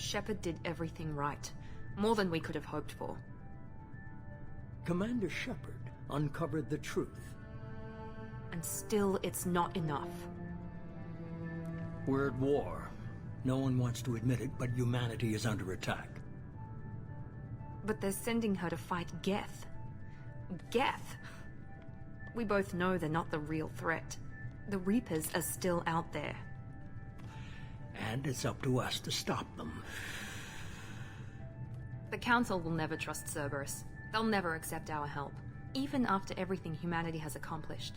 Shepard did everything right. More than we could have hoped for. Commander Shepard uncovered the truth. And still, it's not enough. We're at war. No one wants to admit it, but humanity is under attack. But they're sending her to fight Geth. Geth! We both know they're not the real threat. The Reapers are still out there. And it's up to us to stop them. The Council will never trust Cerberus. They'll never accept our help, even after everything humanity has accomplished.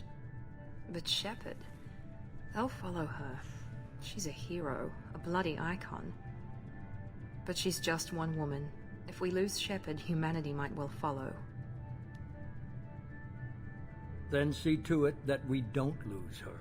But Shepard, they'll follow her. She's a hero, a bloody icon. But she's just one woman. If we lose Shepard, humanity might well follow. Then see to it that we don't lose her.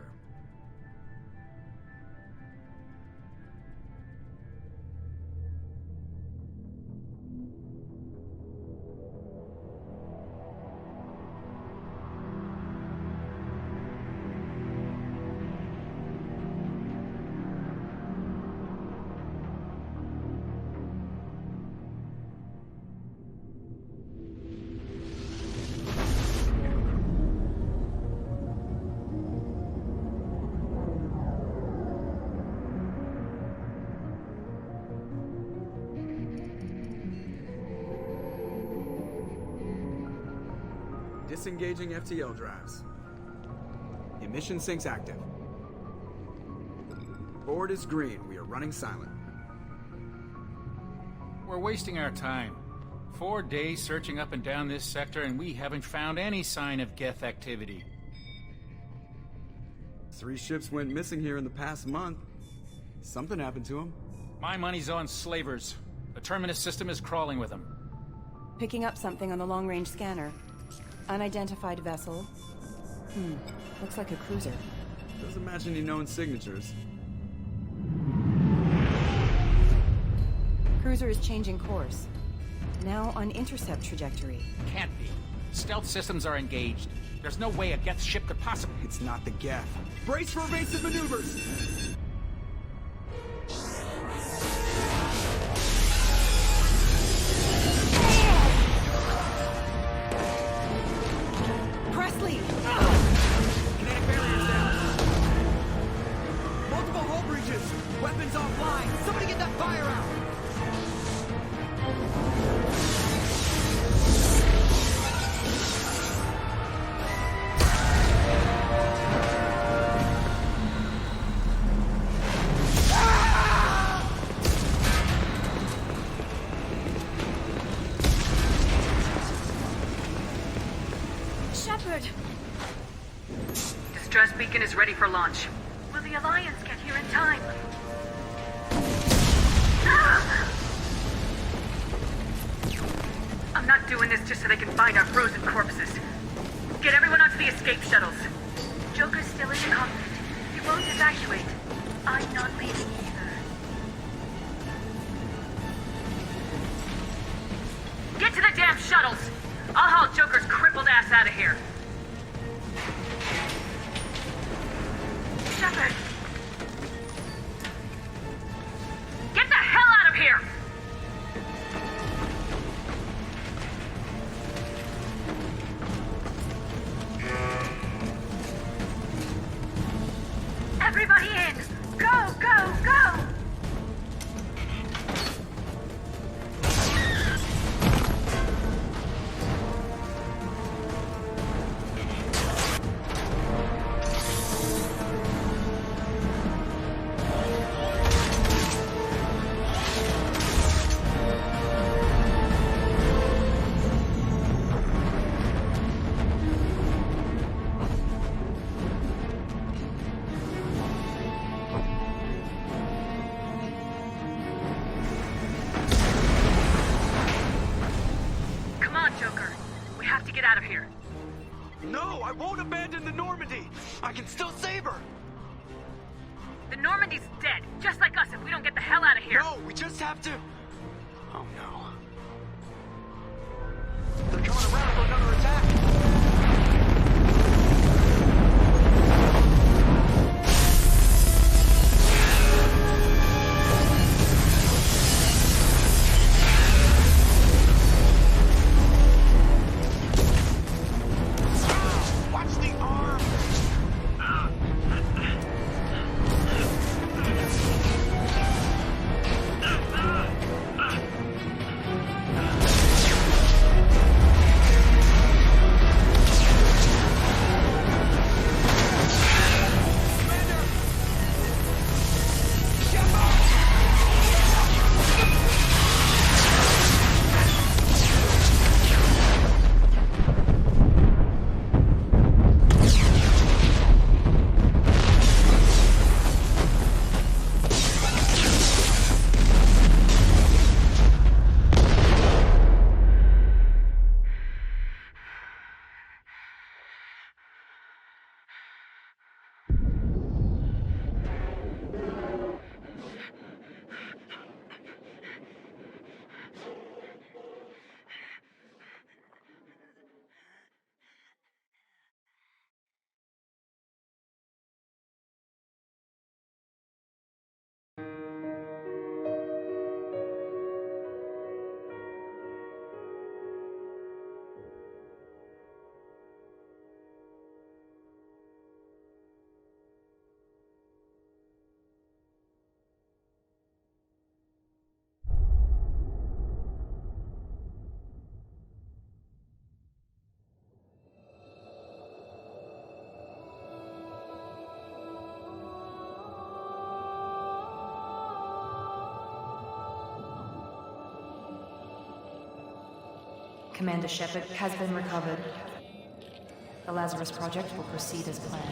Disengaging FTL drives. Emission sinks active. Board is green. We are running silent. We're wasting our time. 4 days searching up and down this sector, and we haven't found any sign of Geth activity. 3 ships went missing here in the past month. Something happened to them. My money's on slavers. The Terminus system is crawling with them. Picking up something on the long-range scanner. Unidentified vessel. Looks like a cruiser. Doesn't match any known signatures. Cruiser is changing course. Now on intercept trajectory. Can't be. Stealth systems are engaged. There's no way a Geth ship could possibly... It's not the Geth. Brace for evasive maneuvers! Presley! Kinetic barriers down. Multiple hull breaches. Weapons offline. Somebody get that fire out. Shepard! Distress beacon is ready for launch. Will the Alliance get here in time? I'm not doing this just so they can find our frozen corpses. Get everyone onto the escape shuttles. Joker's still in the cockpit. He won't evacuate. I'm not leaving either. Get to the damn shuttles! I'll haul Joker's crippled ass out of here. Shepard! Get the hell out of here! Everybody in! Go, go, go! No, I won't abandon the Normandy! I can still save her! The Normandy's dead, just like us if we don't get the hell out of here! No, we just have to... Oh no. They're coming around for another attack! Commander Shepard has been recovered. The Lazarus Project will proceed as planned.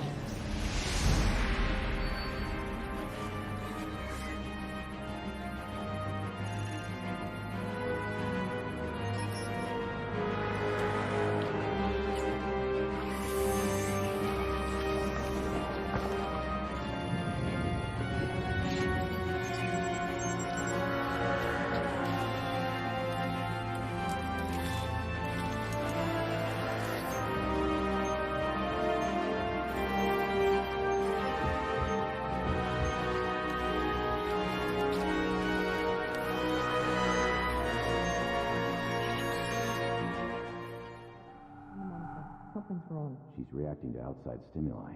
Something's wrong. She's reacting to outside stimuli,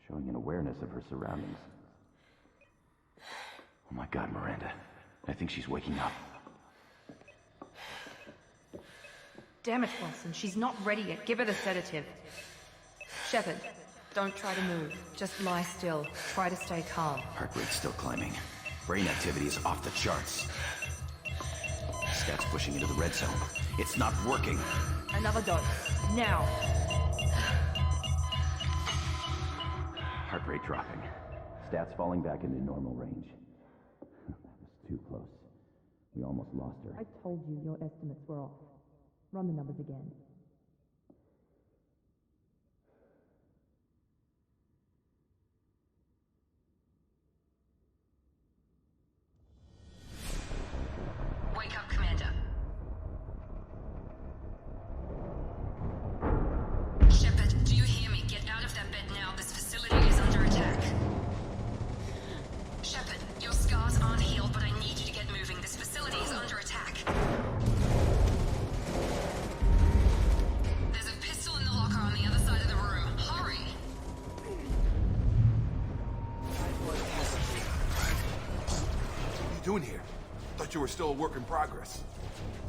showing an awareness of her surroundings. Oh my God, Miranda. I think she's waking up. Damn it, Wilson. She's not ready yet. Give her the sedative. Shepard, don't try to move. Just lie still. Try to stay calm. Heart rate's still climbing. Brain activity is off the charts. Stats pushing into the red zone. It's not working. Another dose. Now. Heart rate dropping. Stats falling back into normal range. That was too close. We almost lost her. I told you your estimates were off. Run the numbers again. Wake up, Commander. Shepard, do you hear me? Get out of that bed now. This facility is under attack. Shepard, your scars aren't healed, but I need you to get moving. This facility is under attack. There's a pistol in the locker on the other side of the room. Hurry! What are you doing here? Thought you were still a work in progress.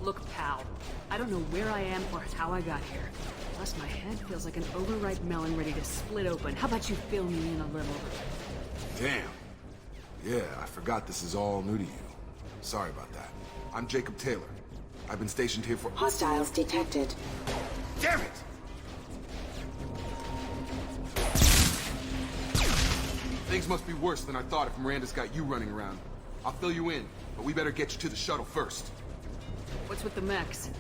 Look, pal, I don't know where I am or how I got here. Plus, my head feels like an overripe melon ready to split open. How about you fill me in a little? Damn. Yeah, I forgot this is all new to you. Sorry about that. I'm Jacob Taylor. I've been stationed here for— Hostiles detected. Damn it! Things must be worse than I thought if Miranda's got you running around. I'll fill you in, but we better get you to the shuttle first. What's with the mechs?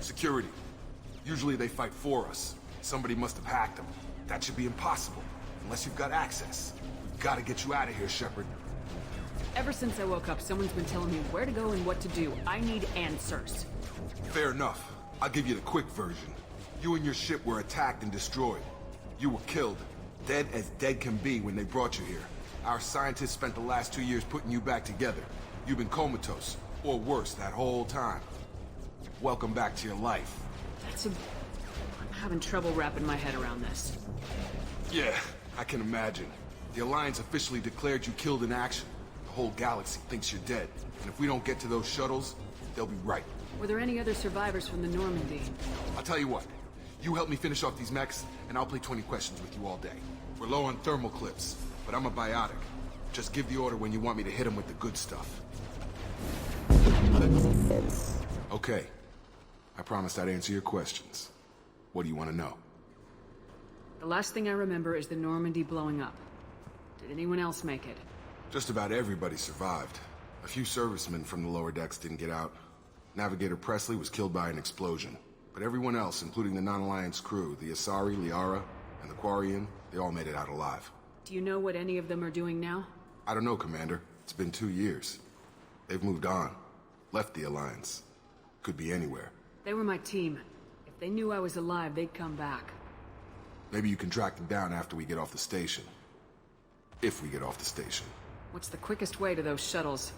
Security. Usually they fight for us. Somebody must have hacked them. That should be impossible, unless you've got access. We've got to get you out of here, Shepard. Ever since I woke up, someone's been telling me where to go and what to do. I need answers. Fair enough. I'll give you the quick version. You and your ship were attacked and destroyed. You were killed. Dead as dead can be when they brought you here. Our scientists spent the last 2 years putting you back together. You've been comatose, or worse, that whole time. Welcome back to your life. I'm having trouble wrapping my head around this. Yeah, I can imagine. The Alliance officially declared you killed in action. The whole galaxy thinks you're dead. And if we don't get to those shuttles, they'll be right. Were there any other survivors from the Normandy? I'll tell you what. You help me finish off these mechs, and I'll play 20 questions with you all day. We're low on thermal clips, but I'm a biotic. Just give the order when you want me to hit them with the good stuff. Okay. I promised I'd answer your questions. What do you want to know? The last thing I remember is the Normandy blowing up. Did anyone else make it? Just about everybody survived. A few servicemen from the lower decks didn't get out. Navigator Presley was killed by an explosion. But everyone else, including the non-Alliance crew, the Asari, Liara, and the Quarian, they all made it out alive. Do you know what any of them are doing now? I don't know, Commander. It's been 2 years. They've moved on. Left the Alliance. Could be anywhere. They were my team. If they knew I was alive, they'd come back. Maybe you can track them down after we get off the station. If we get off the station. What's the quickest way to those shuttles?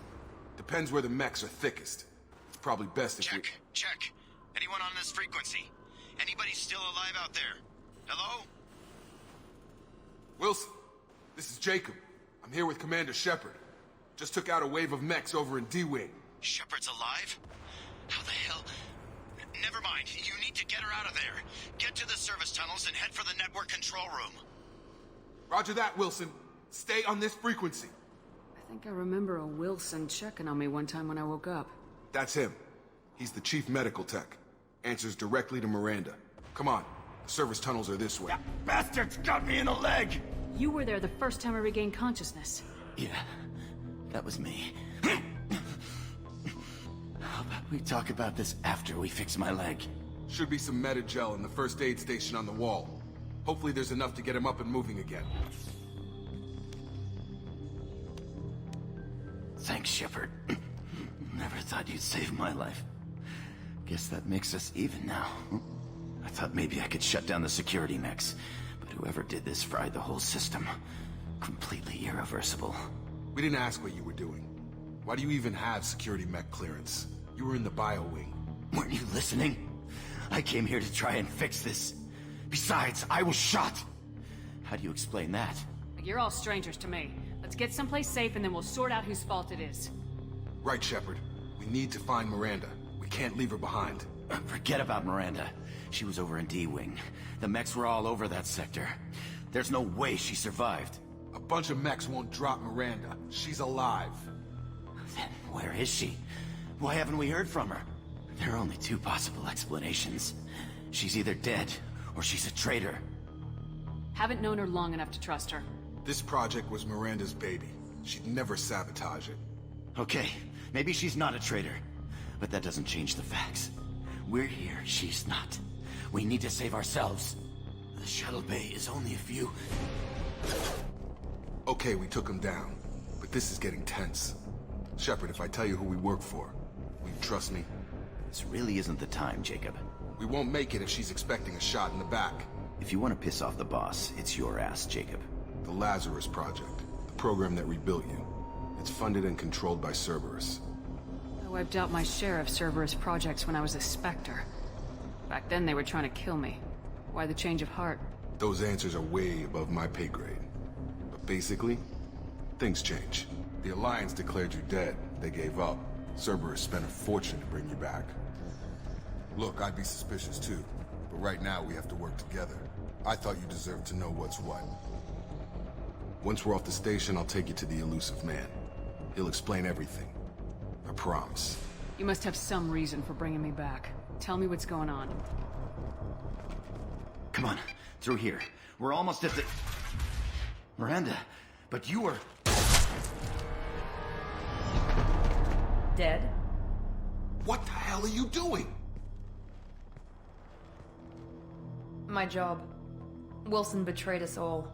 Depends where the mechs are thickest. It's probably best if we— Check. Anyone on this frequency? Anybody still alive out there? Hello? Wilson, this is Jacob. I'm here with Commander Shepard. Just took out a wave of mechs over in D-Wing. Shepard's alive? How the hell? Never mind. You need to get her out of there. Get to the service tunnels and head for the network control room. Roger that, Wilson. Stay on this frequency. I think I remember a Wilson checking on me one time when I woke up. That's him. He's the chief medical tech. Answers directly to Miranda. Come on. The service tunnels are this way. Bastard's got me in the leg! You were there the first time I regained consciousness. Yeah, that was me. How about we talk about this after we fix my leg? Should be some meta-gel in the first aid station on the wall. Hopefully there's enough to get him up and moving again. Thanks, Shepard. Never thought you'd save my life. Guess that makes us even now. I thought maybe I could shut down the security mechs, but whoever did this fried the whole system. Completely irreversible. We didn't ask what you were doing. Why do you even have security mech clearance? You were in the bio wing. Weren't you listening? I came here to try and fix this. Besides, I was shot. How do you explain that? You're all strangers to me. Let's get someplace safe and then we'll sort out whose fault it is. Right, Shepard. We need to find Miranda. We can't leave her behind. Forget about Miranda. She was over in D-Wing. The mechs were all over that sector. There's no way she survived. A bunch of mechs won't drop Miranda. She's alive. Then where is she? Why haven't we heard from her? There are only two possible explanations. She's either dead, or she's a traitor. Haven't known her long enough to trust her. This project was Miranda's baby. She'd never sabotage it. Okay, maybe she's not a traitor. But that doesn't change the facts. We're here, she's not. We need to save ourselves. The shuttle bay is only a few... Okay, we took him down. But this is getting tense. Shepard, if I tell you who we work for, will you trust me? This really isn't the time, Jacob. We won't make it if she's expecting a shot in the back. If you want to piss off the boss, it's your ass, Jacob. The Lazarus Project. The program that rebuilt you. It's funded and controlled by Cerberus. I wiped out my share of Cerberus projects when I was a Spectre. Back then they were trying to kill me. Why the change of heart? Those answers are way above my pay grade. But basically, things change. The Alliance declared you dead. They gave up. Cerberus spent a fortune to bring you back. Look, I'd be suspicious too. But right now we have to work together. I thought you deserved to know what's what. Once we're off the station, I'll take you to the elusive man. He'll explain everything. I promise. You must have some reason for bringing me back. Tell me what's going on. Come on, through here. We're almost at the... Miranda, but you were... Dead? What the hell are you doing? My job. Wilson betrayed us all.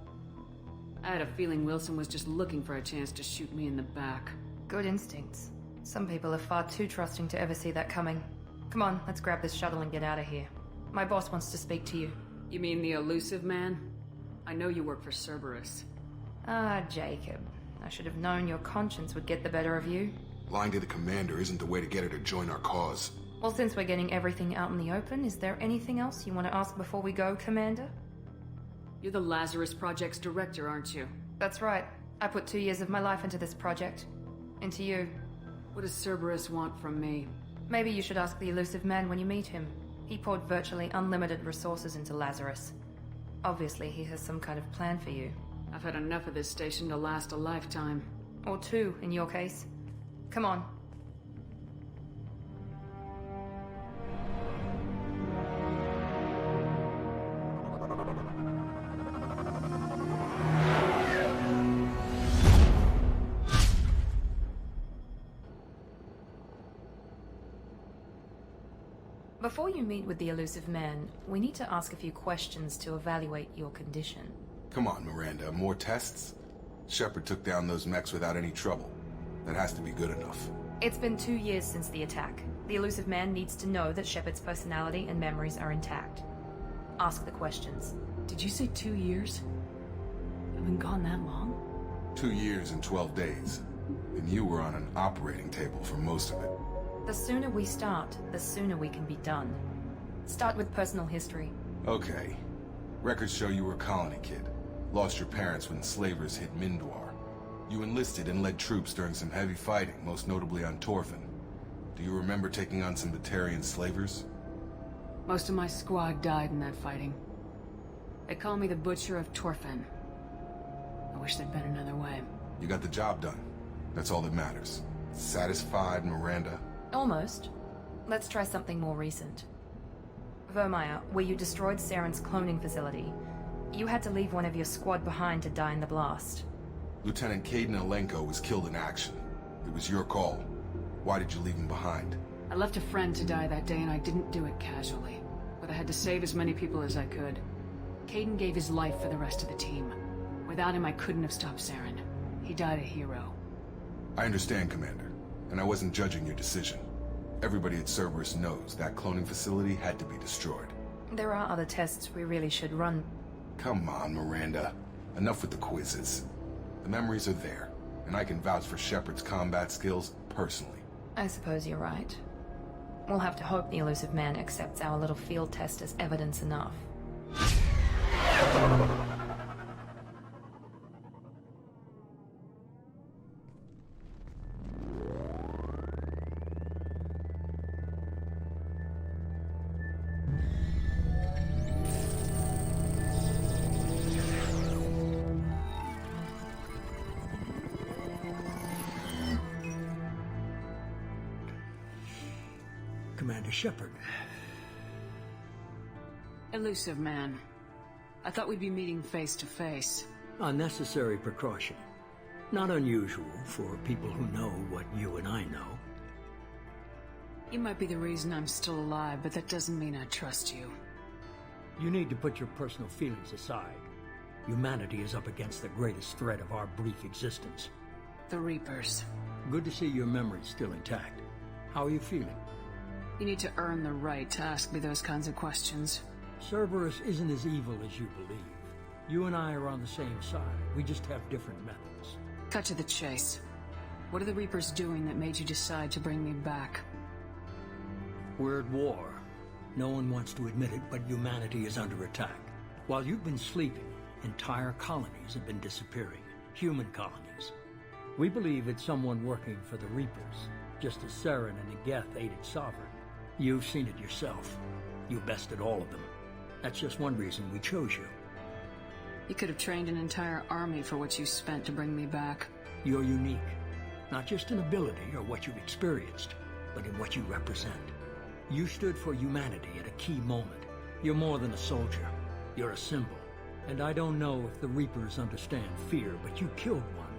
I had a feeling Wilson was just looking for a chance to shoot me in the back. Good instincts. Some people are far too trusting to ever see that coming. Come on, let's grab this shuttle and get out of here. My boss wants to speak to you. You mean the elusive man? I know you work for Cerberus. Ah, Jacob. I should have known your conscience would get the better of you. Lying to the commander isn't the way to get her to join our cause. Well, since we're getting everything out in the open, is there anything else you want to ask before we go, Commander? You're the Lazarus Project's director, aren't you? That's right. I put 2 years of my life into this project. Into you. What does Cerberus want from me? Maybe you should ask the elusive man when you meet him. He poured virtually unlimited resources into Lazarus. Obviously, he has some kind of plan for you. I've had enough of this station to last a lifetime. Or 2, in your case. Come on. Before you meet with the elusive man, we need to ask a few questions to evaluate your condition. Come on, Miranda, more tests? Shepard took down those mechs without any trouble. That has to be good enough. It's been 2 years since the attack. The elusive man needs to know that Shepard's personality and memories are intact. Ask the questions. Did you say 2 years? I've been gone that long? 2 years and 12 days. And you were on an operating table for most of it. The sooner we start, the sooner we can be done. Start with personal history. Okay. Records show you were a colony kid. Lost your parents when slavers hit Mindwar. You enlisted and led troops during some heavy fighting, most notably on Torfin. Do you remember taking on some Batarian slavers? Most of my squad died in that fighting. They call me the Butcher of Torfin. I wish there'd been another way. You got the job done. That's all that matters. Satisfied, Miranda? Almost. Let's try something more recent. Vermeer, where you destroyed Saren's cloning facility. You had to leave one of your squad behind to die in the blast. Lieutenant Caden Alenko was killed in action. It was your call. Why did you leave him behind? I left a friend to die that day and I didn't do it casually. But I had to save as many people as I could. Caden gave his life for the rest of the team. Without him, I couldn't have stopped Saren. He died a hero. I understand, Commander, and I wasn't judging your decision. Everybody at Cerberus knows that cloning facility had to be destroyed. There are other tests we really should run. Come on, Miranda. Enough with the quizzes. The memories are there, and I can vouch for Shepard's combat skills personally. I suppose you're right. We'll have to hope the elusive man accepts our little field test as evidence enough. Commander Shepard. Elusive man. I thought we'd be meeting face to face. Unnecessary precaution. Not unusual for people who know what you and I know. You might be the reason I'm still alive, but that doesn't mean I trust you. You need to put your personal feelings aside. Humanity is up against the greatest threat of our brief existence. The Reapers. Good to see your memory's still intact. How are you feeling? You need to earn the right to ask me those kinds of questions. Cerberus isn't as evil as you believe. You and I are on the same side. We just have different methods. Cut to the chase. What are the Reapers doing that made you decide to bring me back? We're at war. No one wants to admit it, but humanity is under attack. While you've been sleeping, entire colonies have been disappearing. Human colonies. We believe it's someone working for the Reapers, just as Saren and Geth aided Sovereign. You've seen it yourself. You bested all of them. That's just one reason we chose you. You could have trained an entire army for what you spent to bring me back. You're unique. Not just in ability or what you've experienced, but in what you represent. You stood for humanity at a key moment. You're more than a soldier. You're a symbol. And I don't know if the Reapers understand fear, but you killed one.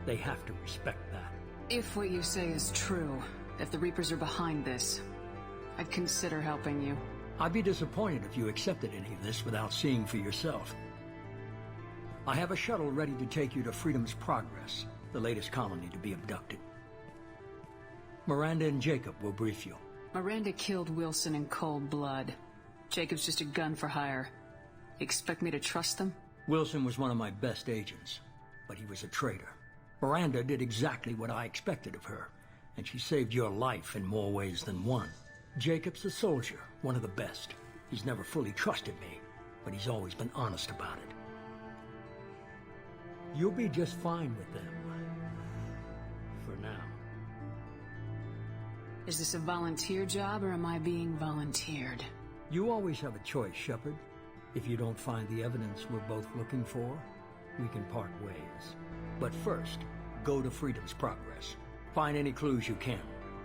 They have to respect that. If what you say is true, if the Reapers are behind this, I'd consider helping you. I'd be disappointed if you accepted any of this without seeing for yourself. I have a shuttle ready to take you to Freedom's Progress, the latest colony to be abducted. Miranda and Jacob will brief you. Miranda killed Wilson in cold blood. Jacob's just a gun for hire. You expect me to trust them? Wilson was one of my best agents, but he was a traitor. Miranda did exactly what I expected of her, and she saved your life in more ways than one. Jacob's a soldier, one of the best. He's never fully trusted me, but he's always been honest about it. You'll be just fine with them. For now. Is this a volunteer job, or am I being volunteered? You always have a choice, Shepard. If you don't find the evidence we're both looking for, we can part ways. But first, go to Freedom's Progress. Find any clues you can.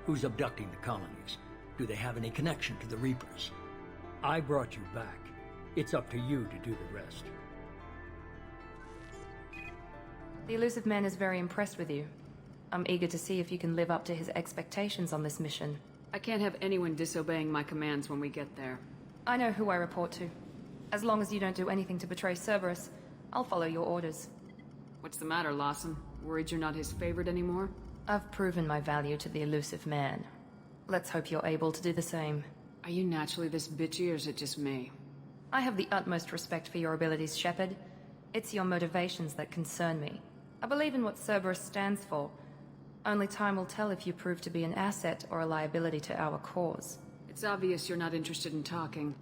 Who's abducting the colonies? Do they have any connection to the Reapers? I brought you back. It's up to you to do the rest. The elusive man is very impressed with you. I'm eager to see if you can live up to his expectations on this mission. I can't have anyone disobeying my commands when we get there. I know who I report to. As long as you don't do anything to betray Cerberus, I'll follow your orders. What's the matter, Lawson? Worried you're not his favorite anymore? I've proven my value to the elusive man. Let's hope you're able to do the same. Are you naturally this bitchy, or is it just me? I have the utmost respect for your abilities, Shepard. It's your motivations that concern me. I believe in what Cerberus stands for. Only time will tell if you prove to be an asset or a liability to our cause. It's obvious you're not interested in talking.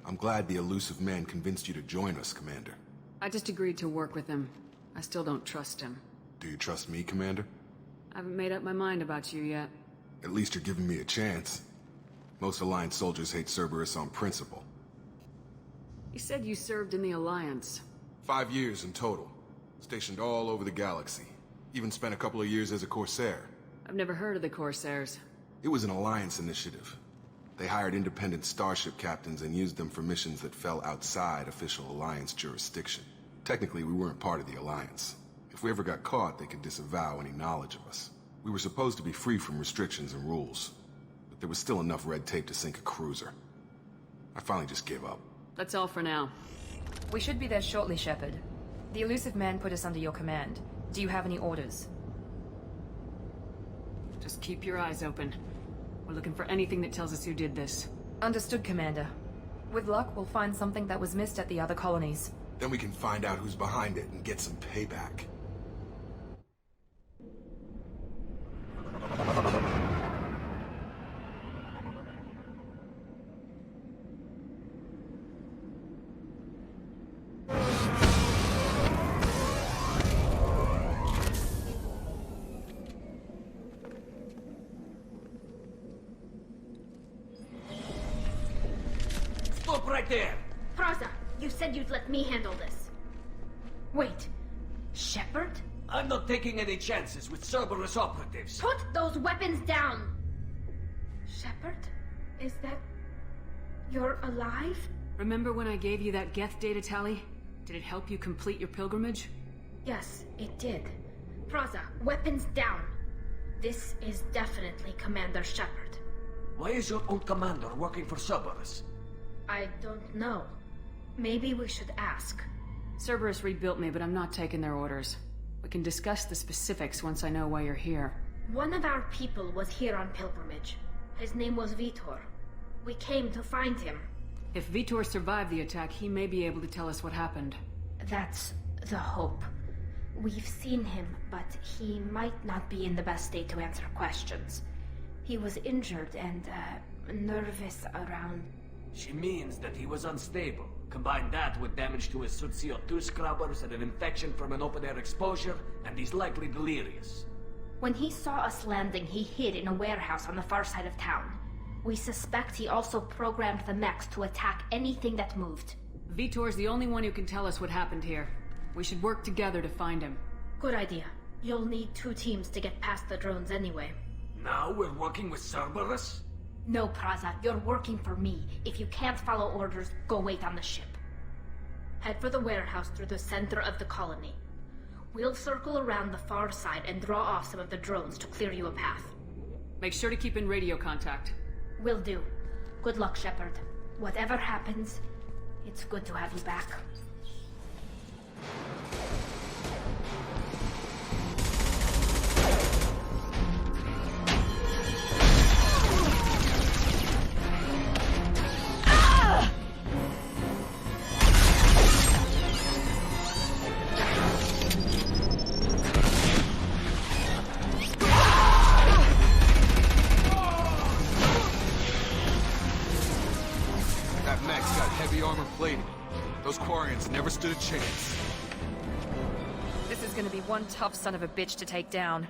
I'm glad the elusive man convinced you to join us, Commander. I just agreed to work with him. I still don't trust him. Do you trust me, Commander? I haven't made up my mind about you yet. At least you're giving me a chance. Most Alliance soldiers hate Cerberus on principle. You said you served in the Alliance. 5 years in total. Stationed all over the galaxy. Even spent a couple of years as a Corsair. I've never heard of the Corsairs. It was an Alliance initiative. They hired independent starship captains and used them for missions that fell outside official Alliance jurisdiction. Technically, we weren't part of the Alliance. If we ever got caught, they could disavow any knowledge of us. We were supposed to be free from restrictions and rules, but there was still enough red tape to sink a cruiser. I finally just gave up. That's all for now. We should be there shortly, Shepard. The elusive man put us under your command. Do you have any orders? Just keep your eyes open. We're looking for anything that tells us who did this. Understood, Commander. With luck, we'll find something that was missed at the other colonies. Then we can find out who's behind it and get some payback. Stop right there! Praza, you said you'd let me handle this. Wait, Shepard? I'm not taking any chances with Cerberus operatives. Put those weapons down! Shepard? Is that... you're alive? Remember when I gave you that Geth data tally? Did it help you complete your pilgrimage? Yes, it did. Praza, weapons down. This is definitely Commander Shepard. Why is your old commander working for Cerberus? I don't know. Maybe we should ask. Cerberus rebuilt me, but I'm not taking their orders. We can discuss the specifics once I know why you're here. One of our people was here on pilgrimage. His name was Vitor. We came to find him. If Vitor survived the attack, he may be able to tell us what happened. That's the hope. We've seen him, but he might not be in the best state to answer questions. He was injured and, nervous around... She means that he was unstable. Combine that with damage to his suit CO2 scrubbers and an infection from an open-air exposure, and he's likely delirious. When he saw us landing, he hid in a warehouse on the far side of town. We suspect he also programmed the mechs to attack anything that moved. Vitor's the only one who can tell us what happened here. We should work together to find him. Good idea. You'll need 2 teams to get past the drones anyway. Now we're working with Cerberus? No, Praza, you're working for me. If you can't follow orders, go wait on the ship. Head for the warehouse through the center of the colony. We'll circle around the far side and draw off some of the drones to clear you a path. Make sure to keep in radio contact. Will do. Good luck, Shepard. Whatever happens, it's good to have you back. Those Quarians never stood a chance. This is gonna be one tough son of a bitch to take down.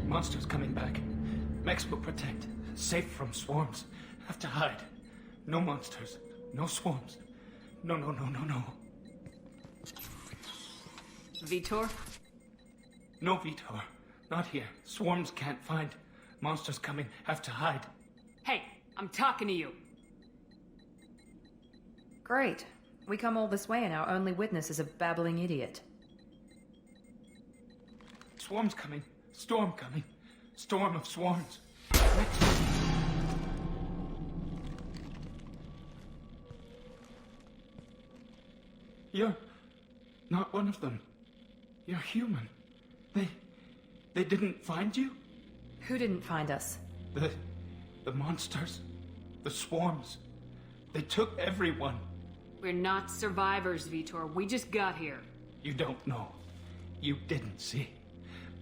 Monsters coming back. Mechs will protect. Safe from swarms. Have to hide. No monsters. No swarms. No. Vitor? No, Vitor. Not here. Swarms can't find. Monsters coming. Have to hide. Hey, I'm talking to you. Great. We come all this way and our only witness is a babbling idiot. Swarms coming. Storm coming. Storm of swarms. You're not one of them. You're human. They didn't find you? Who didn't find us? The monsters. The swarms. They took everyone. We're not survivors, Vitor. We just got here. You don't know. You didn't see.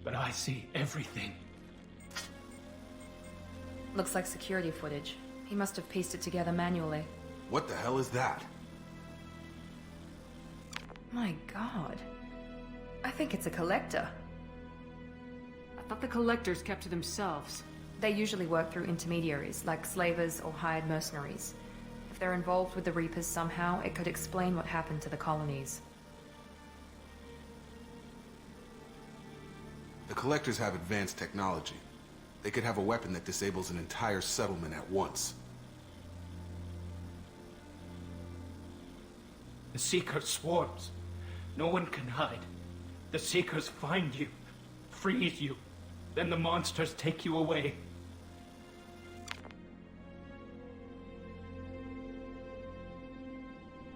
But I see everything. Looks like security footage. He must have pieced it together manually. What the hell is that? My god. I think it's a collector. I thought the collectors kept to themselves. They usually work through intermediaries, like slavers or hired mercenaries. If they're involved with the Reapers somehow, it could explain what happened to the colonies. The Collectors have advanced technology. They could have a weapon that disables an entire settlement at once. The Seekers swarms. No one can hide. The Seekers find you, freeze you, then the monsters take you away.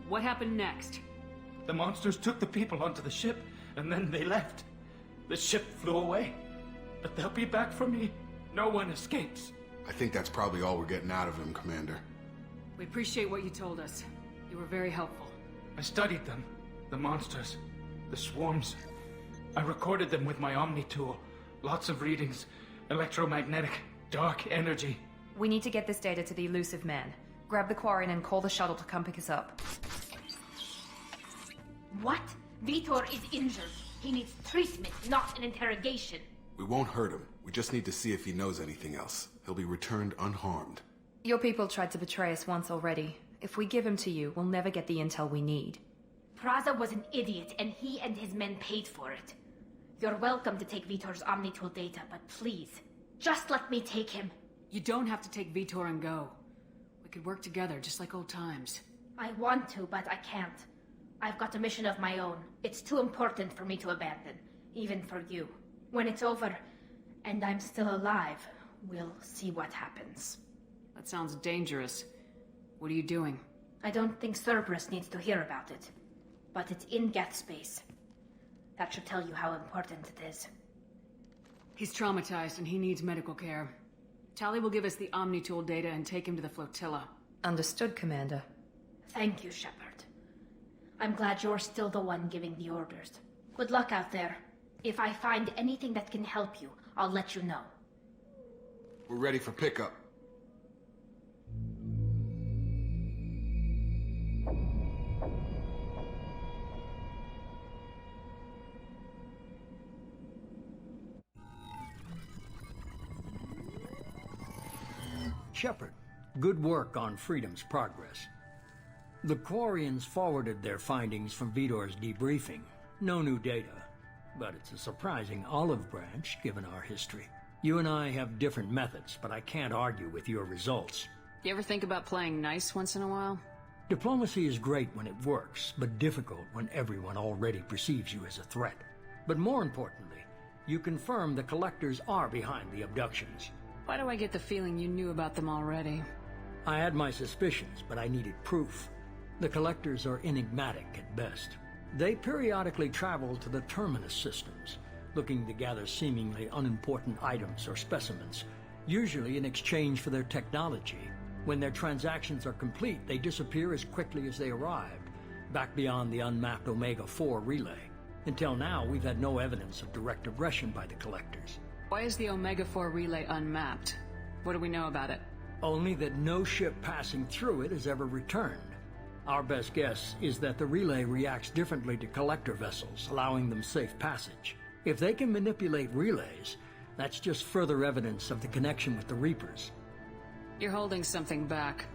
What happened next? The monsters took the people onto the ship, and then they left. The ship flew away. But they'll be back for me. No one escapes. I think that's probably all we're getting out of him, Commander. We appreciate what you told us. You were very helpful. I studied them. The monsters. The swarms. I recorded them with my Omni tool. Lots of readings. Electromagnetic. Dark energy. We need to get this data to the elusive man. Grab the Quarian and call the shuttle to come pick us up. What? Vitor is injured. He needs treatment, not an interrogation. We won't hurt him. We just need to see if he knows anything else. He'll be returned unharmed. Your people tried to betray us once already. If we give him to you, we'll never get the intel we need. Praza was an idiot, and he and his men paid for it. You're welcome to take Vitor's Omnitool data, but please, just let me take him. You don't have to take Vitor and go. We could work together, just like old times. I want to, but I can't. I've got a mission of my own. It's too important for me to abandon, even for you. When it's over, and I'm still alive, we'll see what happens. That sounds dangerous. What are you doing? I don't think Cerberus needs to hear about it. But it's in Geth space. That should tell you how important it is. He's traumatized and he needs medical care. Tali will give us the Omnitool data and take him to the flotilla. Understood, Commander. Thank you, Shepard. I'm glad you're still the one giving the orders. Good luck out there. If I find anything that can help you, I'll let you know. We're ready for pickup. Shepard, good work on Freedom's progress. The Quarians forwarded their findings from Vitor's debriefing. No new data, but it's a surprising olive branch given our history. You and I have different methods, but I can't argue with your results. You ever think about playing nice once in a while? Diplomacy is great when it works, but difficult when everyone already perceives you as a threat. But more importantly, you confirm the Collectors are behind the abductions. Why do I get the feeling you knew about them already? I had my suspicions, but I needed proof. The Collectors are enigmatic at best. They periodically travel to the Terminus systems, looking to gather seemingly unimportant items or specimens, usually in exchange for their technology. When their transactions are complete, they disappear as quickly as they arrived, back beyond the unmapped Omega-4 relay. Until now, we've had no evidence of direct aggression by the Collectors. Why is the Omega-4 relay unmapped? What do we know about it? Only that no ship passing through it has ever returned. Our best guess is that the relay reacts differently to Collector vessels, allowing them safe passage. If they can manipulate relays, that's just further evidence of the connection with the Reapers. You're holding something back.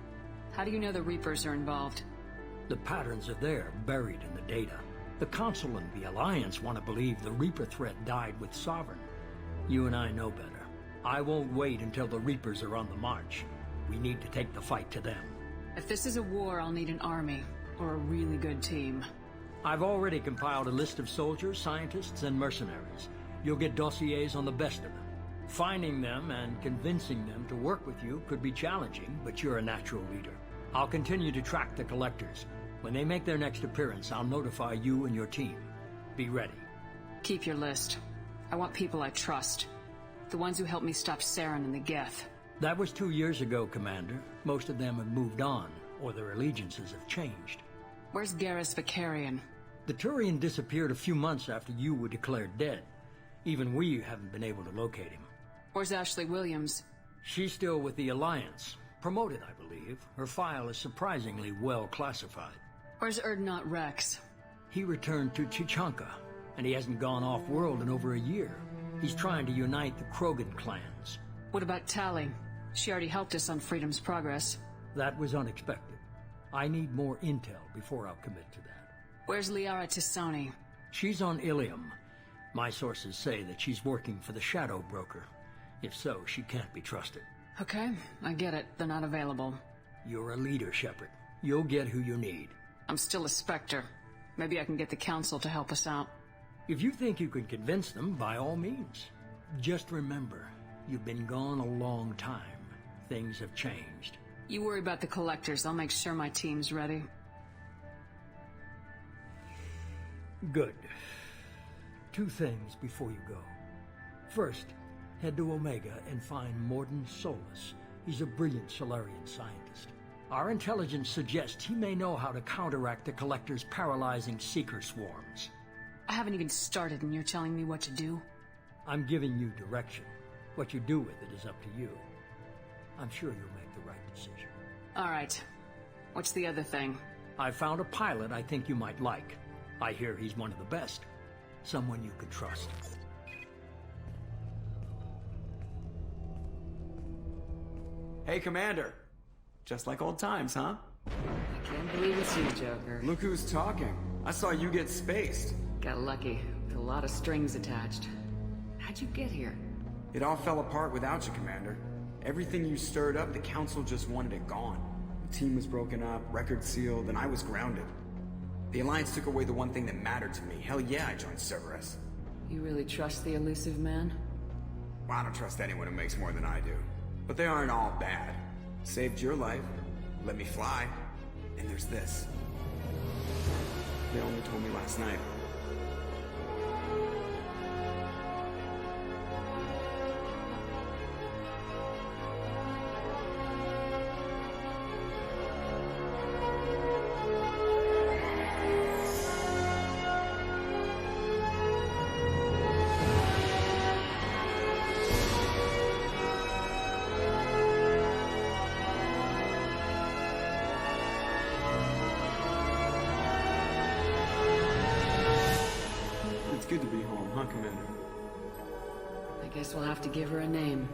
How do you know the Reapers are involved? The patterns are there, buried in the data. The Council and the Alliance want to believe the Reaper threat died with Sovereign. You and I know better. I won't wait until the Reapers are on the march. We need to take the fight to them. If this is a war, I'll need an army, or a really good team. I've already compiled a list of soldiers, scientists, and mercenaries. You'll get dossiers on the best of them. Finding them and convincing them to work with you could be challenging, but you're a natural leader. I'll continue to track the Collectors. When they make their next appearance, I'll notify you and your team. Be ready. Keep your list. I want people I trust. The ones who helped me stop Saren and the Geth. That was 2 years ago, Commander. Most of them have moved on, or their allegiances have changed. Where's Garrus Vicarian? The Turian disappeared a few months after you were declared dead. Even we haven't been able to locate him. Where's Ashley Williams? She's still with the Alliance. Promoted, I believe. Her file is surprisingly well classified. Where's Erdnot Rex? He returned to Chichanka, and he hasn't gone off-world in over a year. He's trying to unite the Krogan clans. What about Tali? She already helped us on Freedom's progress. That was unexpected. I need more intel before I'll commit to that. Where's Liara Tisani? She's on Ilium. My sources say that she's working for the Shadow Broker. If so, she can't be trusted. Okay, I get it. They're not available. You're a leader, Shepard. You'll get who you need. I'm still a Spectre. Maybe I can get the Council to help us out. If you think you can convince them, by all means. Just remember, you've been gone a long time. Things have changed. You worry about the Collectors. I'll make sure my team's ready. Good. 2 things before you go. First, head to Omega and find Morden Solus. He's a brilliant Solarian scientist. Our intelligence suggests he may know how to counteract the Collector's paralyzing Seeker swarms. I haven't even started and you're telling me what to do? I'm giving you direction. What you do with it is up to you. I'm sure you'll make the right decision. All right. What's the other thing? I found a pilot I think you might like. I hear he's one of the best. Someone you could trust. Hey, Commander. Just like old times, huh? I can't believe it's you, Joker. Look who's talking. I saw you get spaced. Got lucky, with a lot of strings attached. How'd you get here? It all fell apart without you, Commander. Everything you stirred up, the Council just wanted it gone. The team was broken up, record sealed, and I was grounded. The Alliance took away the one thing that mattered to me. Hell yeah, I joined Cerberus. You really trust the elusive man? Well, I don't trust anyone who makes more than I do. But they aren't all bad. Saved your life, let me fly, and there's this. They only told me last night. It's good to be home, huh, Commander? I guess we'll have to give her a name.